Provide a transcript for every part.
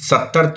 70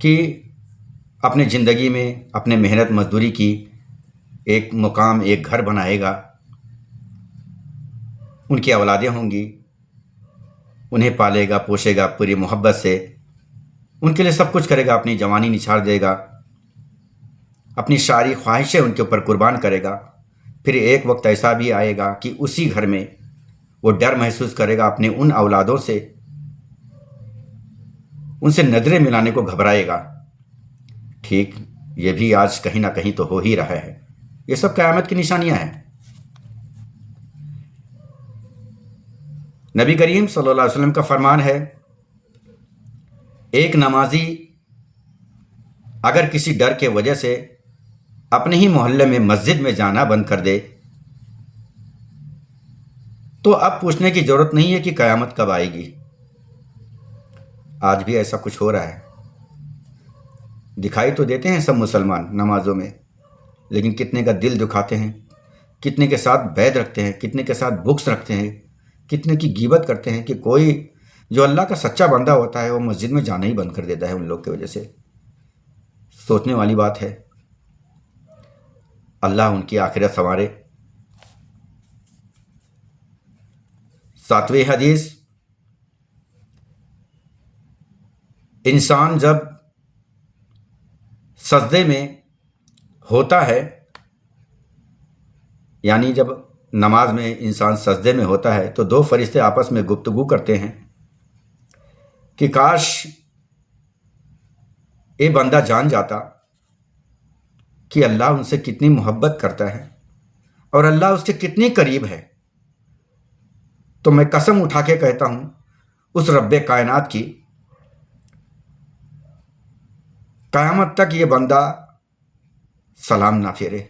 کہ اپنے زندگی میں اپنے محنت مزدوری کی ایک مقام، ایک گھر بنائے گا، ان کی اولادیں ہوں گی، انہیں پالے گا پوشے گا پوری محبت سے، ان کے لیے سب کچھ کرے گا، اپنی جوانی نچھاڑ دے گا، اپنی ساری خواہشیں ان کے اوپر قربان کرے گا۔ پھر ایک وقت ایسا بھی آئے گا کہ اسی گھر میں وہ ڈر محسوس کرے گا اپنے ان اولادوں سے، ان سے نظریں ملانے کو گھبرائے گا۔ ٹھیک یہ بھی آج کہیں نہ کہیں تو ہو ہی رہا ہے۔ یہ سب قیامت کی نشانیاں ہیں۔ نبی کریم صلی اللہ علیہ وسلم کا فرمان ہے، ایک نمازی اگر کسی ڈر کے وجہ سے اپنے ہی محلے میں مسجد میں جانا بند کر دے تو اب پوچھنے کی ضرورت نہیں ہے کہ قیامت کب آئے گی۔ آج بھی ایسا کچھ ہو رہا ہے۔ دکھائی تو دیتے ہیں سب مسلمان نمازوں میں، لیکن کتنے کا دل دکھاتے ہیں، کتنے کے ساتھ بیعت رکھتے ہیں، کتنے کے ساتھ بغض رکھتے ہیں، کتنے کی غیبت کرتے ہیں کہ کوئی جو اللہ کا سچا بندہ ہوتا ہے وہ مسجد میں جانا ہی بند کر دیتا ہے ان لوگ کی وجہ سے۔ سوچنے والی بات ہے۔ اللہ ان کی آخرت سنوارے۔ 7ویں حدیث، انسان جب سجدے میں ہوتا ہے، یعنی جب نماز میں انسان سجدے میں ہوتا ہے تو دو فرشتے آپس میں گفتگو کرتے ہیں کہ کاش یہ بندہ جان جاتا کہ اللہ ان سے کتنی محبت کرتا ہے اور اللہ اس کے کتنی قریب ہے، تو میں قسم اٹھا کے کہتا ہوں اس رب کائنات کی، قیامت تک یہ بندہ سلام نہ پھیرے۔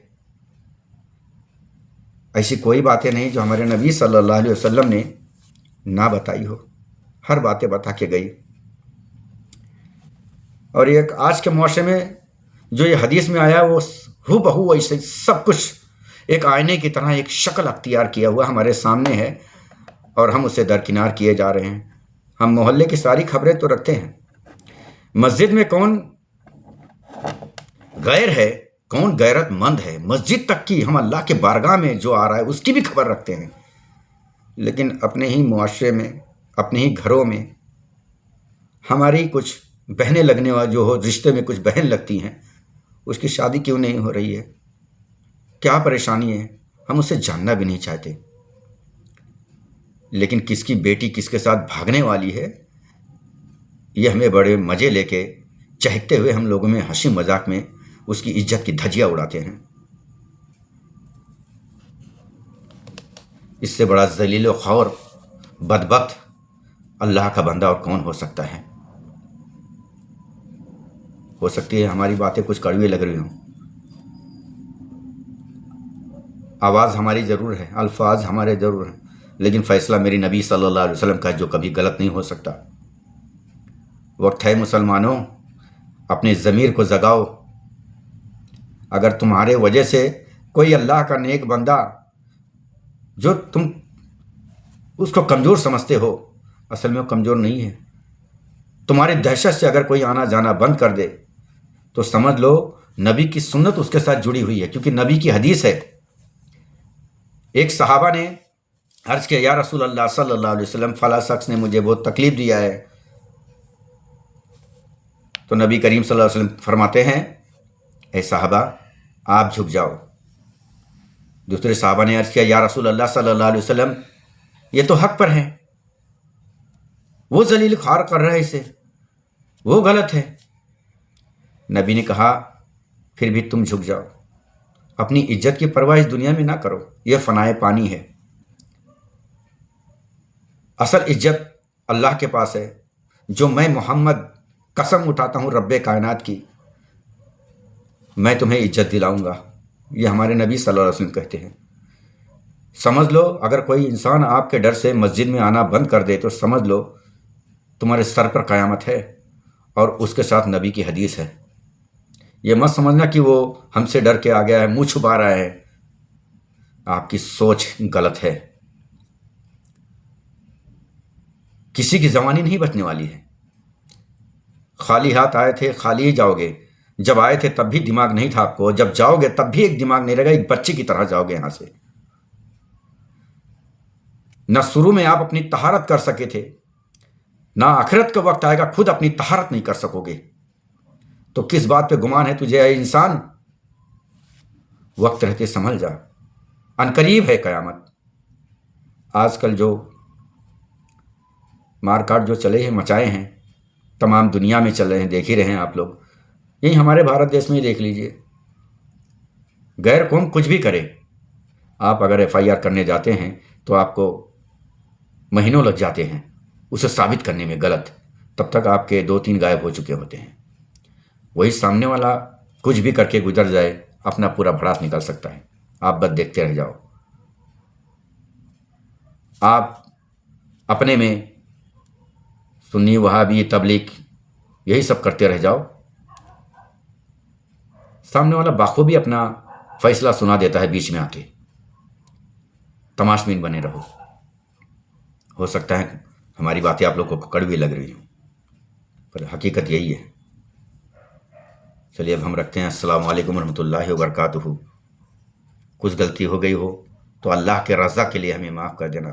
ایسی کوئی باتیں نہیں جو ہمارے نبی صلی اللہ علیہ وسلم نے نہ بتائی ہو، ہر باتیں بتا کے گئی۔ اور ایک آج کے معاشرے میں جو یہ حدیث میں آیا وہ ہو بہو ایسے سب کچھ ایک آئینے کی طرح ایک شکل اختیار کیا ہوا ہمارے سامنے ہے اور ہم اسے درکنار کیے جا رہے ہیں۔ ہم محلے کی ساری خبریں تو رکھتے ہیں، مسجد میں کون غیر ہے، کون غیرت مند ہے، مسجد تک کی ہم اللہ کے بارگاہ میں جو آ رہا ہے اس کی بھی خبر رکھتے ہیں، لیکن اپنے ہی معاشرے میں، اپنے ہی گھروں میں ہماری کچھ بہنیں لگنے والی جو ہو، رشتے میں کچھ بہن لگتی ہیں، اس کی شادی کیوں نہیں ہو رہی ہے، کیا پریشانی ہے، ہم اسے جاننا بھی نہیں چاہتے۔ لیکن کس کی بیٹی کس کے ساتھ بھاگنے والی ہے، یہ ہمیں بڑے مزے لے کے چہکتے ہوئے ہم لوگوں میں ہنسی مذاق میں اس کی عزت کی دھجیاں اڑاتے ہیں۔ اس سے بڑا ذلیل و خوار بدبخت اللہ کا بندہ اور کون ہو سکتا ہے؟ ہو سکتی ہے ہماری باتیں کچھ کڑوی لگ رہی ہوں، آواز ہماری ضرور ہے، الفاظ ہمارے ضرور ہیں، لیکن فیصلہ میری نبی صلی اللہ علیہ وسلم کا جو کبھی غلط نہیں ہو سکتا۔ وقت ہے مسلمانوں، اپنے ضمیر کو جگاؤ۔ اگر تمہارے وجہ سے کوئی اللہ کا نیک بندہ جو تم اس کو کمزور سمجھتے ہو، اصل میں وہ کمزور نہیں ہے، تمہاری دہشت سے اگر کوئی آنا جانا بند کر دے تو سمجھ لو نبی کی سنت اس کے ساتھ جڑی ہوئی ہے، کیونکہ نبی کی حدیث ہے۔ ایک صحابہ نے عرض کیا، یا رسول اللہ صلی اللہ علیہ وسلم، فلاں شخص نے مجھے بہت تکلیف دیا ہے۔ تو نبی کریم صلی اللہ علیہ وسلم فرماتے ہیں، اے صحابہ آپ جھک جاؤ۔ دوسرے صحابہ نے عرض کیا، یا رسول اللہ صلی اللہ علیہ وسلم، یہ تو حق پر ہے، وہ ذلیل خوار کر رہا ہے اسے، وہ غلط ہے۔ نبی نے کہا، پھر بھی تم جھک جاؤ، اپنی عزت کی پرواہ اس دنیا میں نہ کرو، یہ فنائے پانی ہے۔ اصل عزت اللہ کے پاس ہے، جو میں محمد قسم اٹھاتا ہوں رب کائنات کی، میں تمہیں عزت دلاؤں گا، یہ ہمارے نبی صلی اللہ علیہ وسلم کہتے ہیں۔ سمجھ لو اگر کوئی انسان آپ کے ڈر سے مسجد میں آنا بند کر دے تو سمجھ لو تمہارے سر پر قیامت ہے، اور اس کے ساتھ نبی کی حدیث ہے۔ یہ مت سمجھنا کہ وہ ہم سے ڈر کے آ گیا ہے، منہ چھپا رہا ہے، آپ کی سوچ غلط ہے۔ کسی کی زبانی نہیں بچنے والی ہے، خالی ہاتھ آئے تھے، خالی ہی جاؤ گے۔ جب آئے تھے تب بھی دماغ نہیں تھا آپ کو، جب جاؤ گے تب بھی ایک دماغ نہیں رہے گا، ایک بچے کی طرح جاؤ گے یہاں سے۔ نہ شروع میں آپ اپنی طہارت کر سکے تھے، نہ آخرت کا وقت آئے گا خود اپنی طہارت نہیں کر سکو گے، تو کس بات پہ گمان ہے تجھے اے انسان؟ وقت رہتے سنبھل جا، عنقریب ہے قیامت۔ آج کل جو مار کاٹ جو چلے ہیں، مچائے ہیں، تمام دنیا میں چل رہے ہیں، دیکھ ہی رہے ہیں آپ لوگ، یہی ہمارے بھارت دیش میں ہی دیکھ لیجئے۔ غیر قوم کچھ بھی کرے، آپ اگر ایف آئی آر کرنے جاتے ہیں تو آپ کو مہینوں لگ جاتے ہیں اسے ثابت کرنے میں غلط، تب تک آپ کے 2-3 غائب ہو چکے ہوتے ہیں۔ وہی سامنے والا کچھ بھی کر کے گزر جائے، اپنا پورا بھڑاس نکال سکتا ہے، آپ بس دیکھتے رہ جاؤ۔ آپ اپنے میں سنی، وہابی، تبلیغ یہی سب کرتے رہ جاؤ، سامنے والا بخوبی اپنا فیصلہ سنا دیتا ہے بیچ میں آ کے، تماشبین بنے رہو۔ ہو سکتا ہے ہماری باتیں آپ لوگوں کو کڑوی لگ رہی ہوں، پر حقیقت یہی ہے۔ چلیے اب ہم رکھتے ہیں۔ السلام علیکم ورحمۃ اللہ وبرکاتہ۔ کچھ غلطی ہو گئی ہو تو اللہ کے رضا کے لیے ہمیں معاف کر دینا۔